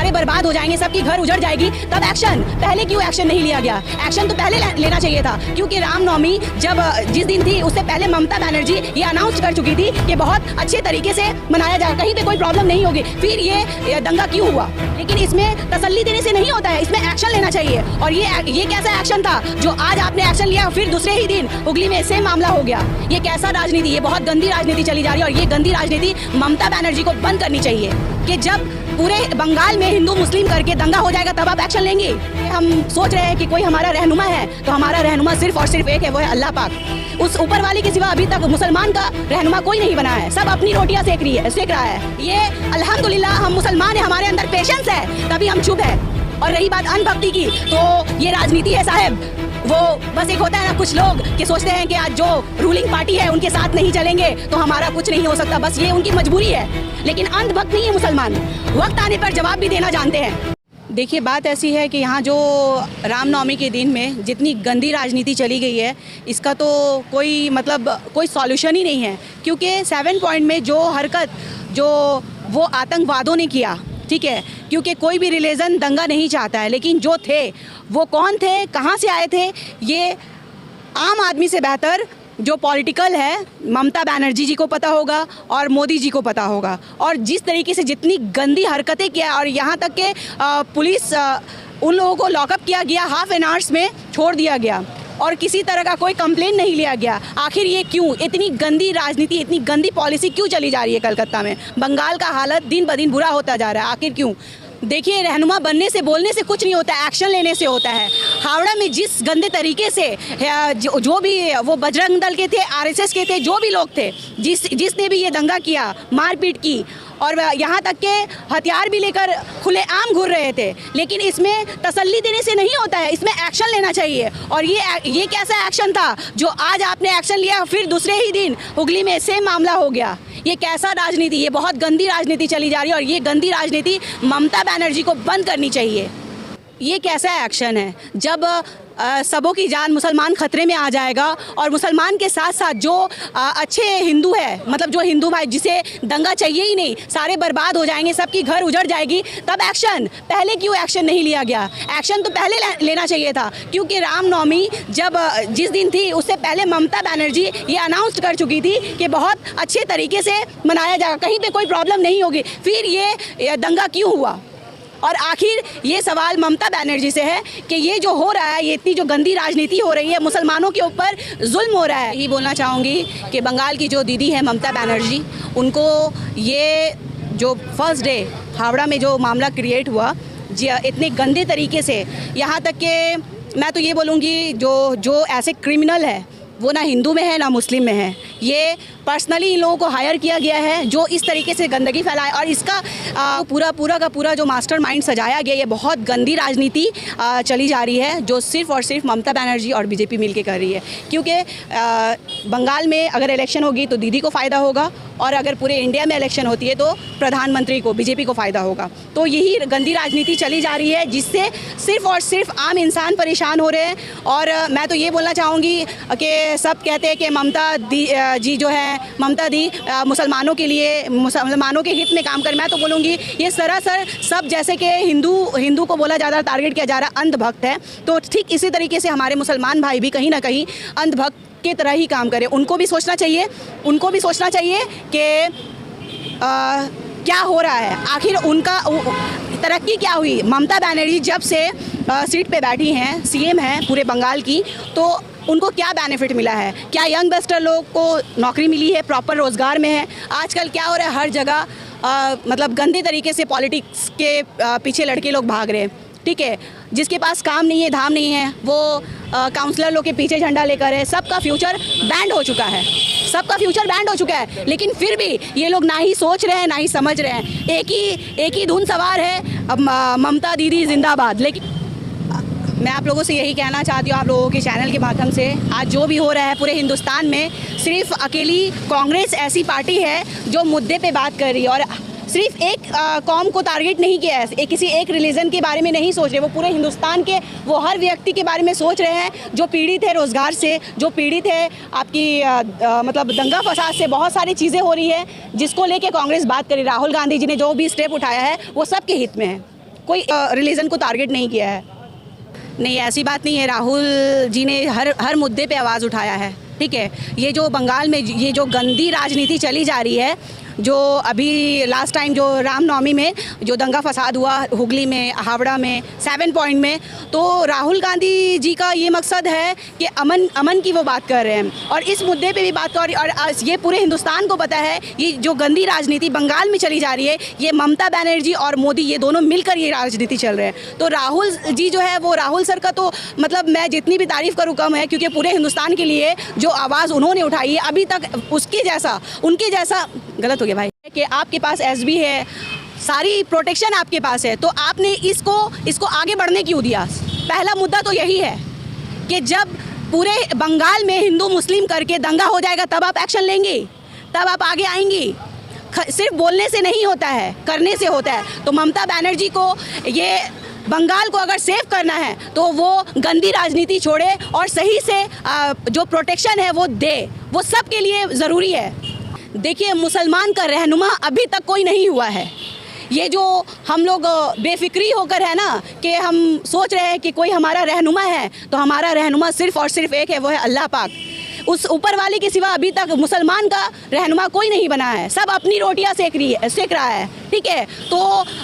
सारे बर्बाद हो जाएंगे, सबकी घर उजड़ जाएगी, तब एक्शन। पहले क्यों एक्शन नहीं लिया गया? एक्शन तो पहले लेना चाहिए था, क्योंकि रामनवमी जब जिस दिन थी उससे पहले ममता बनर्जी ये अनाउंस कर चुकी थी कि बहुत अच्छे तरीके से मनाया जाएगा, कहीं पे कोई प्रॉब्लम नहीं होगी। फिर ये दंगा क्यों हुआ? लेकिन इसमें तसल्ली देने से नहीं होता है, इसमें एक्शन लेना चाहिए। और ये कैसा एक्शन था जो आज आपने एक्शन लिया, फिर दूसरे ही दिन हुगली में सेम मामला हो गया? ये कैसा राजनीति? ये बहुत गंदी राजनीति चली जा रही है और ये गंदी राजनीति ममता बनर्जी को बंद करनी चाहिए कि जब पूरे बंगाल में हिंदू मुस्लिम करके दंगा हो जाएगा तब आप एक्शन लेंगे। हम सोच रहे हैं कि कोई हमारा रहनुमा है, तो हमारा रहनुमा सिर्फ और सिर्फ एक है, वो है अल्लाह पाक। उस ऊपर वाले के सिवा अभी तक मुसलमान का रहनुमा कोई नहीं बना है, सब अपनी रोटियां सेक रहा है। ये अल्हम्दुलिल्लाह हम मुसलमान हैं, हमारे अंदर पेशेंस है, तभी हम चुप है। और रही बात अंधभक्ति की, तो ये राजनीति है साहब। वो बस एक होता है ना, कुछ लोग कि सोचते हैं कि आज जो रूलिंग पार्टी है उनके साथ नहीं चलेंगे तो हमारा कुछ नहीं हो सकता, बस ये उनकी मजबूरी है। लेकिन अंधभक्त नहीं है मुसलमान, वक्त आने पर जवाब भी देना जानते हैं। देखिए, बात ऐसी है कि यहाँ जो रामनवमी के दिन में जितनी गंदी राजनीति चली गई है, इसका तो कोई सॉल्यूशन ही नहीं है। क्योंकि 7 पॉइंट में जो हरकत जो वो आतंकवादों ने किया, ठीक है, क्योंकि कोई भी रिलीजन दंगा नहीं चाहता है, लेकिन जो थे वो कौन थे, कहाँ से आए थे, ये आम आदमी से बेहतर जो पॉलिटिकल है ममता बनर्जी जी को पता होगा और मोदी जी को पता होगा। और जिस तरीके से जितनी गंदी हरकतें किया, और यहाँ तक कि पुलिस उन लोगों को लॉकअप किया गया, हाफ एन आवर्स में छोड़ दिया गया और किसी तरह का कोई कंप्लेंट नहीं लिया गया। आखिर ये क्यों? इतनी गंदी राजनीति, इतनी गंदी पॉलिसी क्यों चली जा रही है कलकत्ता में? बंगाल का हालत दिन ब दिन बुरा होता जा रहा है, आखिर क्यों? देखिए, रहनुमा बनने से, बोलने से कुछ नहीं होता है, एक्शन लेने से होता है। हावड़ा में जिस गंदे तरीके से जो भी वो बजरंग दल के थे, आरएसएस के थे, जो भी लोग थे, जिसने भी ये दंगा किया, मारपीट की, और यहाँ तक के हथियार भी लेकर खुलेआम घूर रहे थे, लेकिन इसमें तसल्ली देने से नहीं होता है, इसमें एक्शन लेना चाहिए। और ये कैसा एक्शन था जो आज आपने एक्शन लिया, फिर दूसरे ही दिन हुगली में सेम मामला हो गया? ये कैसा राजनीति? ये बहुत गंदी राजनीति चली जा रही है और ये गंदी राजनीति ममता बनर्जी को बंद करनी चाहिए। ये कैसा एक्शन है जब सबों की जान, मुसलमान खतरे में आ जाएगा और मुसलमान के साथ साथ जो अच्छे हिंदू है, मतलब जो हिंदू भाई, जिसे दंगा चाहिए ही नहीं, सारे बर्बाद हो जाएंगे, सबकी घर उजड़ जाएगी, तब एक्शन। पहले क्यों एक्शन नहीं लिया गया? एक्शन तो पहले लेना चाहिए था, क्योंकि रामनवमी जब जिस दिन थी उससे पहले ममता बनर्जी ये अनाउंस कर चुकी थी कि बहुत अच्छे तरीके से मनाया जाएगा, कहीं पर कोई प्रॉब्लम नहीं होगी। फिर ये दंगा क्यों हुआ? और आखिर ये सवाल ममता बनर्जी से है कि ये जो हो रहा है, ये इतनी जो गंदी राजनीति हो रही है, मुसलमानों के ऊपर जुल्म हो रहा है। यही बोलना चाहूँगी कि बंगाल की जो दीदी है ममता बनर्जी, उनको ये जो फर्स्ट डे हावड़ा में जो मामला क्रिएट हुआ, इतने गंदे तरीके से, यहाँ तक कि मैं तो ये बोलूँगी जो ऐसे क्रिमिनल है वो ना हिंदू में है ना मुस्लिम में है। ये पर्सनली इन लोगों को हायर किया गया है जो इस तरीके से गंदगी फैलाए, और इसका पूरा का पूरा जो मास्टरमाइंड सजाया गया, ये बहुत गंदी राजनीति चली जा रही है जो सिर्फ और सिर्फ ममता बनर्जी और बीजेपी मिलके कर रही है। क्योंकि बंगाल में अगर इलेक्शन होगी तो दीदी को फ़ायदा होगा, और अगर पूरे इंडिया में इलेक्शन होती है तो प्रधानमंत्री को, बीजेपी को फ़ायदा होगा। तो यही गंदी राजनीति चली जा रही है जिससे सिर्फ और सिर्फ आम इंसान परेशान हो रहे हैं। और मैं तो ये बोलना चाहूँगी कि सब कहते हैं कि ममता जी जो है, ममता दी मुसलमानों के लिए, मुसलमानों के हित में काम कर। मैं तो बोलूँगी ये सरासर सब, जैसे कि हिंदू को बोला जा रहा, टारगेट किया जा रहा, अंधभक्त है, तो ठीक इसी तरीके से हमारे मुसलमान भाई भी कहीं ना कहीं अंधभक्त की तरह ही काम करें। उनको भी सोचना चाहिए कि क्या हो रहा है, आखिर उनका तरक्की क्या हुई। ममता बनर्जी जब से सीट पे बैठी हैं, सीएम हैं पूरे बंगाल की, तो उनको क्या बेनिफिट मिला है? क्या यंग बेस्टर लोग को नौकरी मिली है, प्रॉपर रोज़गार में है? आजकल क्या हो रहा है, हर जगह मतलब गंदे तरीके से पॉलिटिक्स के पीछे लड़के लोग भाग रहे हैं, ठीक है। जिसके पास काम नहीं है, धाम नहीं है, वो काउंसलर लोग के पीछे झंडा लेकर है। सबका फ्यूचर बैंड हो चुका है, लेकिन फिर भी ये लोग ना ही सोच रहे हैं ना ही समझ रहे हैं। एक ही धुन सवार है, अब ममता दीदी जिंदाबाद। लेकिन मैं आप लोगों से यही कहना चाहती हूँ, आप लोगों के चैनल के माध्यम से, आज जो भी हो रहा है पूरे हिंदुस्तान में, सिर्फ अकेली कांग्रेस ऐसी पार्टी है जो मुद्दे पे बात कर रही है, और सिर्फ एक कौम को टारगेट नहीं किया है, किसी एक रिलीजन के बारे में नहीं सोच रहे, वो पूरे हिंदुस्तान के, वो हर व्यक्ति के बारे में सोच रहे हैं जो पीड़ित है रोज़गार से, जो पीड़ित है आपकी मतलब दंगा फसाद से। बहुत सारी चीज़ें हो रही है जिसको लेके कांग्रेस बात करी। राहुल गांधी जी ने जो भी स्टेप उठाया है वो सबके हित में है। कोई रिलीजन को टारगेट नहीं किया है। नहीं, ऐसी बात नहीं है। राहुल जी ने हर मुद्दे पे आवाज़ उठाया है, ठीक है। ये जो बंगाल में ये जो गंदी राजनीति चली जा रही है, जो अभी लास्ट टाइम जो रामनवमी में जो दंगा फसाद हुआ हुगली में, हावड़ा में, 7 पॉइंट में, तो राहुल गांधी जी का ये मकसद है कि अमन की वो बात कर रहे हैं और इस मुद्दे पे भी बात कर रही है। और ये पूरे हिंदुस्तान को पता है ये जो गंदी राजनीति बंगाल में चली जा रही है, ये ममता बनर्जी और मोदी ये दोनों मिलकर ये राजनीति चल रहे हैं। तो राहुल जी जो है वो राहुल सर का तो मतलब मैं जितनी भी तारीफ़ करूँ कम है, क्योंकि पूरे हिंदुस्तान के लिए जो आवाज़ उन्होंने उठाई है अभी तक उनके जैसा गलत हो गया भाई कि आपके पास एसबी है, सारी प्रोटेक्शन आपके पास है, तो आपने इसको आगे बढ़ने क्यों दिया? पहला मुद्दा तो यही है कि जब पूरे बंगाल में हिंदू मुस्लिम करके दंगा हो जाएगा तब आप एक्शन लेंगे, तब आप आगे आएंगी। सिर्फ बोलने से नहीं होता है, करने से होता है। तो ममता बनर्जी को ये बंगाल को अगर सेव करना है तो वो गंदी राजनीति छोड़े और सही से जो प्रोटेक्शन है वो दे, वो सबके लिए ज़रूरी है। देखिए, मुसलमान का रहनुमा अभी तक कोई नहीं हुआ है। ये जो हम लोग बेफिक्री होकर है ना कि हम सोच रहे हैं कि कोई हमारा रहनुमा है, तो हमारा रहनुमा सिर्फ़ और सिर्फ एक है, वो है अल्लाह पाक। उस ऊपर वाले के सिवा अभी तक मुसलमान का रहनुमा कोई नहीं बना है, सब अपनी रोटियां सेक रहा है, ठीक है। तो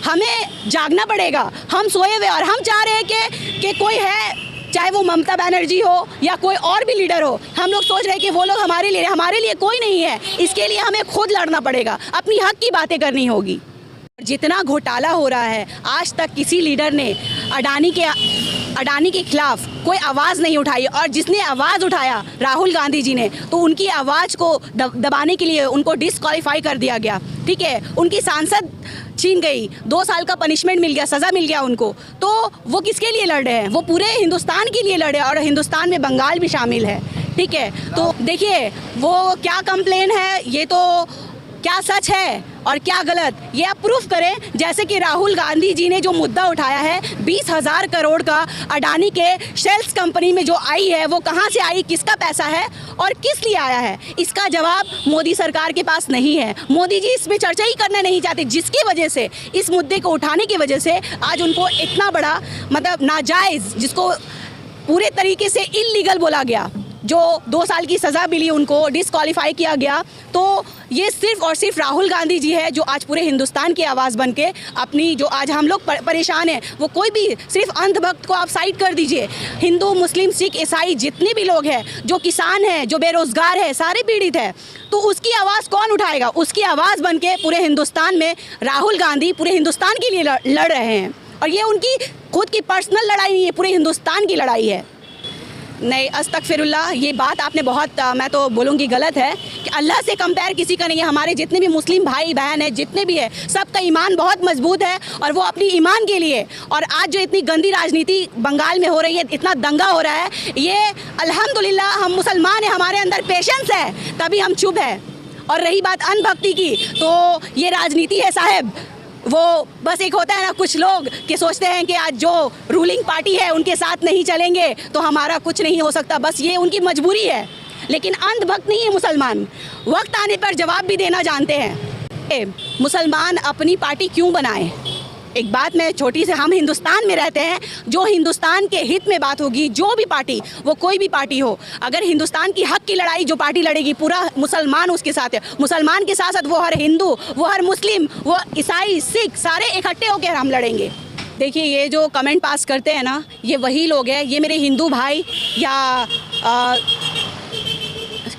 हमें जागना पड़ेगा। हम सोए हुए और हम चाह रहे हैं कि कोई है, चाहे वो ममता बनर्जी हो या कोई और भी लीडर हो, हम लोग सोच रहे हैं कि वो लोग हमारे लिए कोई नहीं है। इसके लिए हमें खुद लड़ना पड़ेगा, अपनी हक की बातें करनी होगी। जितना घोटाला हो रहा है, आज तक किसी लीडर ने अडानी के खिलाफ कोई आवाज़ नहीं उठाई, और जिसने आवाज़ उठाया राहुल गांधी जी ने, तो उनकी आवाज़ को दबाने के लिए उनको डिस्क्वालीफाई कर दिया गया, ठीक है। उनकी सांसद छीन गई, 2 साल का पनिशमेंट मिल गया, सज़ा मिल गया उनको। तो वो किसके लिए लड़ रहे हैं? वो पूरे हिंदुस्तान के लिए लड़ रहे हैं, और हिंदुस्तान में बंगाल भी शामिल है, ठीक है। तो देखिए, वो क्या कंप्लेन है, ये तो क्या सच है और क्या गलत, ये आप प्रूफ करें। जैसे कि राहुल गांधी जी ने जो मुद्दा उठाया है 20,000 करोड़ का अडानी के शेल्स कंपनी में जो आई है, वो कहाँ से आई, किसका पैसा है और किस लिए आया है, इसका जवाब मोदी सरकार के पास नहीं है। मोदी जी इसमें चर्चा ही करना नहीं चाहते, जिसकी वजह से, इस मुद्दे को उठाने की वजह से आज उनको इतना बड़ा मतलब नाजायज़, जिसको पूरे तरीके से इल्लीगल बोला गया, जो 2 साल की सज़ा मिली, उनको डिस्क्वालीफाई किया गया। तो ये सिर्फ और सिर्फ राहुल गांधी जी है जो आज पूरे हिंदुस्तान की आवाज़ बन के अपनी, जो आज हम लोग परेशान हैं, वो कोई भी सिर्फ अंधभक्त को आप साइड कर दीजिए। हिंदू, मुस्लिम, सिख, ईसाई जितने भी लोग हैं, जो किसान हैं, जो बेरोज़गार है, सारे पीड़ित हैं, तो उसकी आवाज़ कौन उठाएगा? उसकी आवाज़ बन के पूरे हिंदुस्तान में राहुल गांधी पूरे हिंदुस्तान के लिए लड़ रहे हैं, और ये उनकी खुद की पर्सनल लड़ाई नहीं है, पूरे हिंदुस्तान की लड़ाई है। नहीं, अस्तगफिरुल्लाह, ये बात आपने बहुत मैं तो बोलूँगी गलत है कि अल्लाह से कंपेयर किसी का नहीं है। हमारे जितने भी मुस्लिम भाई बहन हैं, जितने भी हैं, सबका ईमान बहुत मजबूत है, और वो अपनी ईमान के लिए, और आज जो इतनी गंदी राजनीति बंगाल में हो रही है, इतना दंगा हो रहा है, ये अल्हम्दुलिल्लाह हम मुसलमान हैं, हमारे अंदर पेशेंस है, तभी हम चुप हैं। और रही बात अनभक्ति की, तो ये राजनीति है साहब, वो बस एक होता है ना, कुछ लोग कि सोचते हैं कि आज जो रूलिंग पार्टी है उनके साथ नहीं चलेंगे तो हमारा कुछ नहीं हो सकता, बस ये उनकी मजबूरी है। लेकिन अंधभक्त नहीं है मुसलमान, वक्त आने पर जवाब भी देना जानते हैं। मुसलमान अपनी पार्टी क्यों बनाए? एक बात मैं छोटी से, हम हिंदुस्तान में रहते हैं, जो हिंदुस्तान के हित में बात होगी, जो भी पार्टी, वो कोई भी पार्टी हो, अगर हिंदुस्तान की हक की लड़ाई जो पार्टी लड़ेगी, पूरा मुसलमान उसके साथ है। मुसलमान के साथ साथ वो हर हिंदू, वो हर मुस्लिम, वो ईसाई, सिख, सारे इकट्ठे होकर हम लड़ेंगे। देखिए, ये जो कमेंट पास करते हैं ना, ये वही लोग हैं, ये मेरे हिंदू भाई या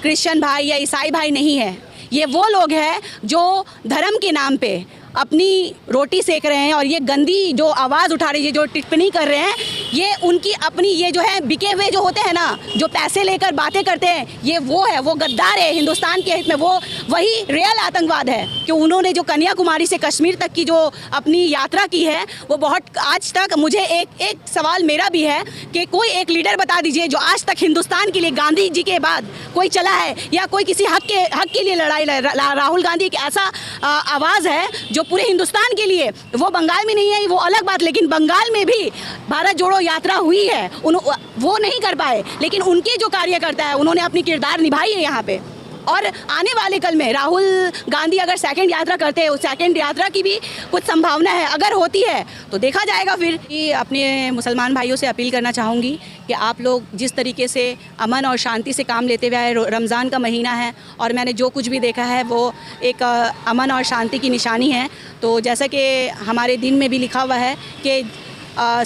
क्रिश्चियन भाई या ईसाई भाई नहीं है, ये वो लोग हैं जो धर्म के नाम पे अपनी रोटी सेक रहे हैं, और ये गंदी जो आवाज़ उठा रही है, जो टिप्पणी कर रहे हैं, ये उनकी अपनी, ये जो है बिके हुए जो होते हैं ना, जो पैसे लेकर बातें करते हैं, ये वो है, वो गद्दार है हिंदुस्तान के हित में। वो वही रियल आतंकवाद है कि उन्होंने जो कन्याकुमारी से कश्मीर तक की जो अपनी यात्रा की है, वो बहुत, आज तक मुझे एक सवाल मेरा भी है कि कोई एक लीडर बता दीजिए जो आज तक हिंदुस्तान के लिए गांधी जी के बाद कोई चला है, या कोई किसी हक के लिए लड़ाई। राहुल गांधी एक ऐसा आवाज़ है जो पूरे हिंदुस्तान के लिए, वो बंगाल में नहीं है, वो अलग बात, लेकिन बंगाल में भी भारत जोड़ो यात्रा हुई है, वो नहीं कर पाए, लेकिन उनके जो कार्यकर्ता है उन्होंने अपनी किरदार निभाई है यहाँ पे। और आने वाले कल में राहुल गांधी अगर सेकंड यात्रा करते हैं, उस सेकंड यात्रा की भी कुछ संभावना है, अगर होती है तो देखा जाएगा फिर। कि अपने मुसलमान भाइयों से अपील करना चाहूँगी कि आप लोग जिस तरीके से अमन और शांति से काम लेते हुए आए, रमज़ान का महीना है और मैंने जो कुछ भी देखा है वो एक अमन और शांति की निशानी है। तो जैसा कि हमारे दिन में भी लिखा हुआ है कि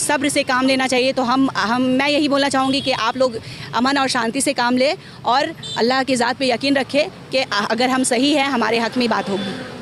सब्र से काम लेना चाहिए, तो मैं यही बोलना चाहूँगी कि आप लोग अमन और शांति से काम लें और अल्लाह की ज़ात पे यकीन रखें कि अगर हम सही हैं हमारे हक़ में बात होगी।